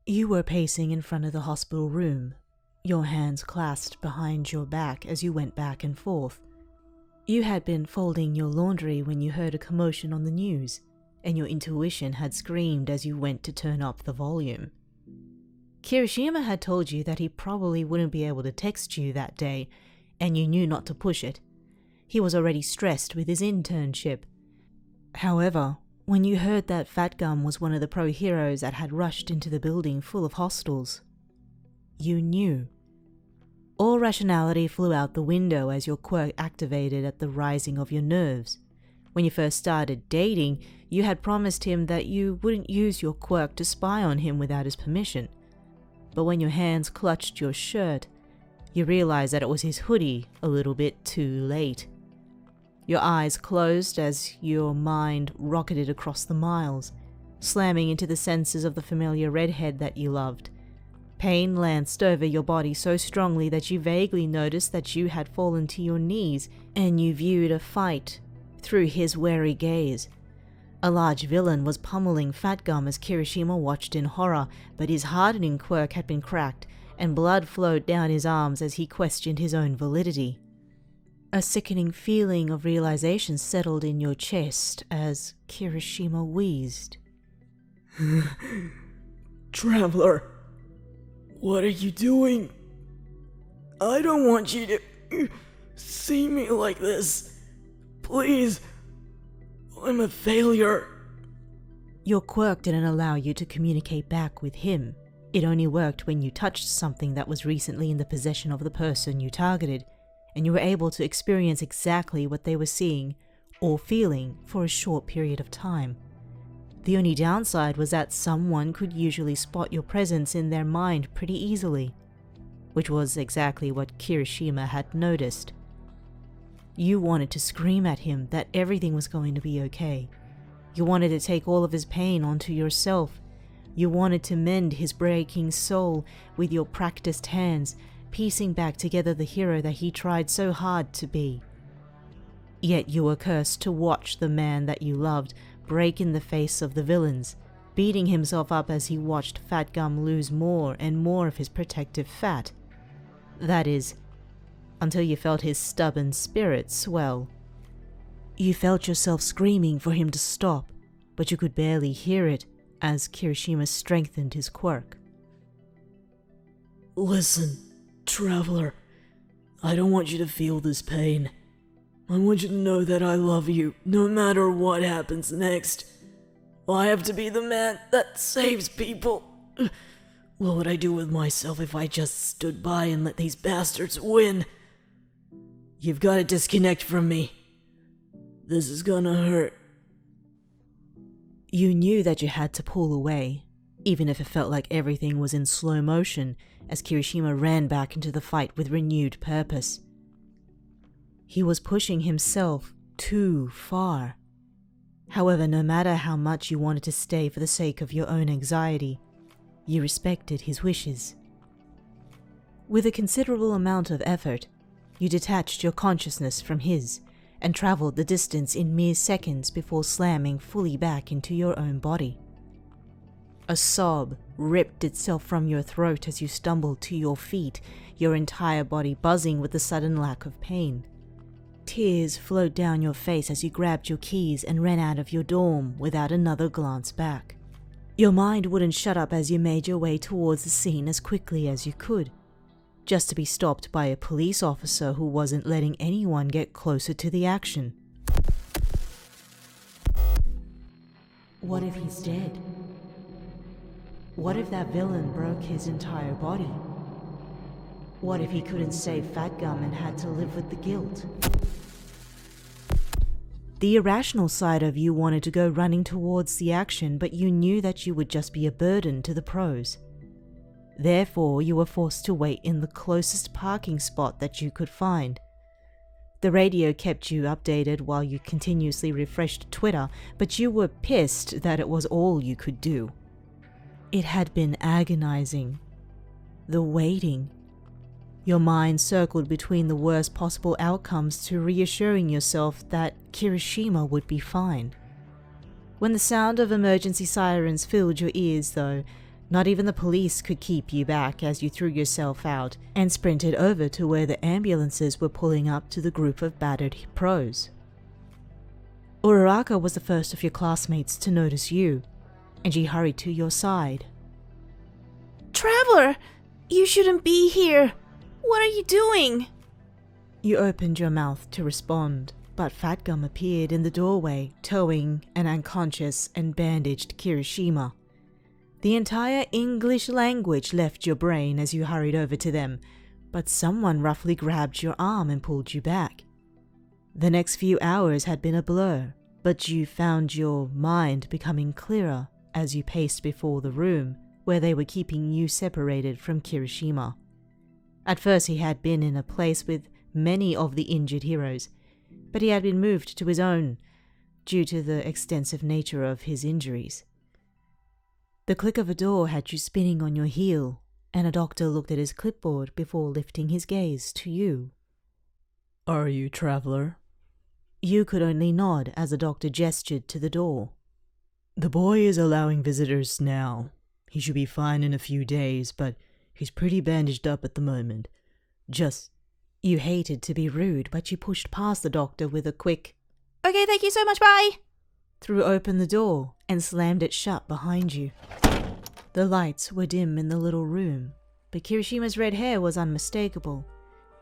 You were pacing in front of the hospital room, your hands clasped behind your back as you went back and forth. You had been folding your laundry when you heard a commotion on the news, and your intuition had screamed as you went to turn up the volume. Kirishima had told you that he probably wouldn't be able to text you that day, and you knew not to push it. He was already stressed with his internship. However, when you heard that Fat Gum was one of the pro heroes that had rushed into the building full of hostiles, you knew. All rationality flew out the window as your quirk activated at the rising of your nerves. When you first started dating, you had promised him that you wouldn't use your quirk to spy on him without his permission. But when your hands clutched your shirt, you realized that it was his hoodie a little bit too late. Your eyes closed as your mind rocketed across the miles, slamming into the senses of the familiar redhead that you loved. Pain lanced over your body so strongly that you vaguely noticed that you had fallen to your knees, and you viewed a fight through his wary gaze. A large villain was pummeling Fat Gum as Kirishima watched in horror, but his hardening quirk had been cracked, and blood flowed down his arms as he questioned his own validity. A sickening feeling of realization settled in your chest as Kirishima wheezed. Traveler, what are you doing? I don't want you to see me like this. Please, I'm a failure. Your quirk didn't allow you to communicate back with him. It only worked when you touched something that was recently in the possession of the person you targeted, and you were able to experience exactly what they were seeing or feeling for a short period of time. The only downside was that someone could usually spot your presence in their mind pretty easily, which was exactly what Kirishima had noticed. You wanted to scream at him that everything was going to be okay. You wanted to take all of his pain onto yourself. You wanted to mend his breaking soul with your practiced hands, piecing back together the hero that he tried so hard to be. Yet you were cursed to watch the man that you loved break in the face of the villains, beating himself up as he watched Fat Gum lose more and more of his protective fat. That is, until you felt his stubborn spirit swell. You felt yourself screaming for him to stop, but you could barely hear it as Kirishima strengthened his quirk. Listen, Traveler, I don't want you to feel this pain. I want you to know that I love you, no matter what happens next. I have to be the man that saves people. What would I do with myself if I just stood by and let these bastards win? You've got to disconnect from me. This is gonna hurt. You knew that you had to pull away, even if it felt like everything was in slow motion, as Kirishima ran back into the fight with renewed purpose. He was pushing himself too far. However, no matter how much you wanted to stay for the sake of your own anxiety, you respected his wishes. With a considerable amount of effort, you detached your consciousness from his and traveled the distance in mere seconds before slamming fully back into your own body. A sob ripped itself from your throat as you stumbled to your feet, your entire body buzzing with the sudden lack of pain. Tears flowed down your face as you grabbed your keys and ran out of your dorm without another glance back. Your mind wouldn't shut up as you made your way towards the scene as quickly as you could, just to be stopped by a police officer who wasn't letting anyone get closer to the action. What if he's dead? What if that villain broke his entire body? What if he couldn't save Fat Gum and had to live with the guilt? The irrational side of you wanted to go running towards the action, but you knew that you would just be a burden to the pros. Therefore, you were forced to wait in the closest parking spot that you could find. The radio kept you updated while you continuously refreshed Twitter, but you were pissed that it was all you could do. It had been agonizing. The waiting. Your mind circled between the worst possible outcomes to reassuring yourself that Kirishima would be fine. When the sound of emergency sirens filled your ears, though, Not even the police could keep you back as you threw yourself out and sprinted over to where the ambulances were pulling up to the group of battered pros. Uraraka was the first of your classmates to notice you, and she hurried to your side. Traveler! You shouldn't be here! What are you doing? You opened your mouth to respond, but Fatgum appeared in the doorway, towing an unconscious and bandaged Kirishima. The entire English language left your brain as you hurried over to them, but someone roughly grabbed your arm and pulled you back. The next few hours had been a blur, but you found your mind becoming clearer as you paced before the room where they were keeping you separated from Kirishima. At first he had been in a place with many of the injured heroes, but he had been moved to his own due to the extensive nature of his injuries. The click of a door had you spinning on your heel, and a doctor looked at his clipboard before lifting his gaze to you. Are you traveler? You could only nod as the doctor gestured to the door. The boy is allowing visitors now. He should be fine in a few days, but he's pretty bandaged up at the moment. You hated to be rude, but you pushed past the doctor with a quick, Okay, thank you so much, bye! threw open the door and slammed it shut behind you. The lights were dim in the little room, but Kirishima's red hair was unmistakable.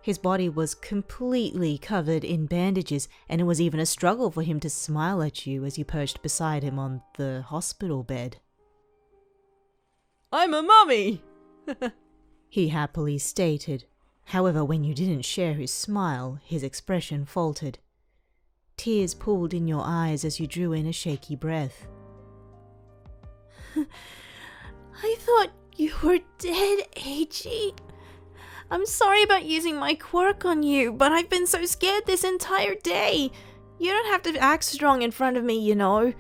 His body was completely covered in bandages, and it was even a struggle for him to smile at you as you perched beside him on the hospital bed. I'm a mummy! He happily stated. However, when you didn't share his smile, his expression faltered. Tears pooled in your eyes as you drew in a shaky breath. I thought you were dead, Eiji. I'm sorry about using my quirk on you, but I've been so scared this entire day. You don't have to act strong in front of me, you know.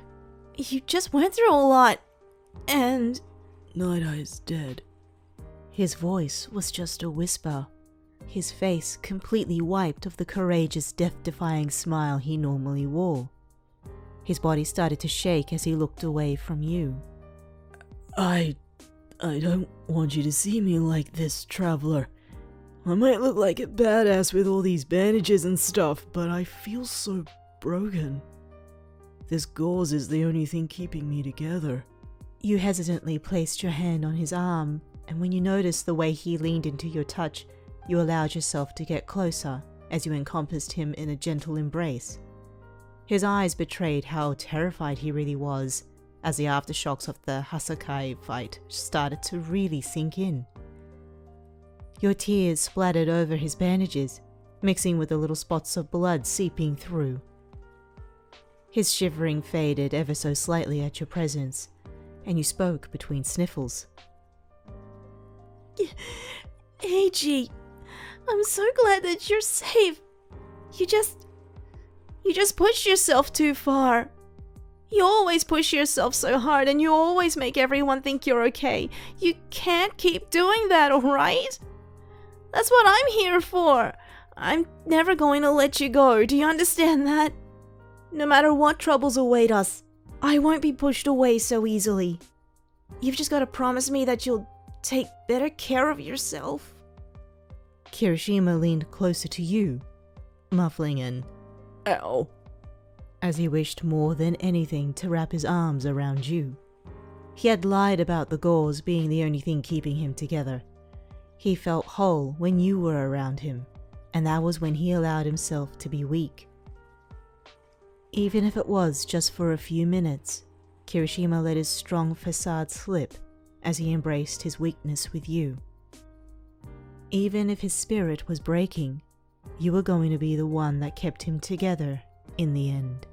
You just went through a lot. And... Night Eye's dead. His voice was just a whisper. His face completely wiped of the courageous, death-defying smile he normally wore. His body started to shake as he looked away from you. I don't want you to see me like this, traveler. I might look like a badass with all these bandages and stuff, but I feel so broken. This gauze is the only thing keeping me together. You hesitantly placed your hand on his arm, and when you noticed the way he leaned into your touch, you allowed yourself to get closer as you encompassed him in a gentle embrace. His eyes betrayed how terrified he really was as the aftershocks of the Hasakai fight started to really sink in. Your tears splattered over his bandages, mixing with the little spots of blood seeping through. His shivering faded ever so slightly at your presence, and you spoke between sniffles. Eiji, I'm so glad that you're safe. You just pushed yourself too far. You always push yourself so hard and you always make everyone think you're okay. You can't keep doing that, alright? That's what I'm here for. I'm never going to let you go, do you understand that? No matter what troubles await us, I won't be pushed away so easily. You've just got to promise me that you'll take better care of yourself. Kirishima leaned closer to you, muffling an Ow, as he wished more than anything to wrap his arms around you. He had lied about the gauze being the only thing keeping him together. He felt whole when you were around him, and that was when he allowed himself to be weak. Even if it was just for a few minutes, Kirishima let his strong facade slip as he embraced his weakness with you. Even if his spirit was breaking, you were going to be the one that kept him together in the end.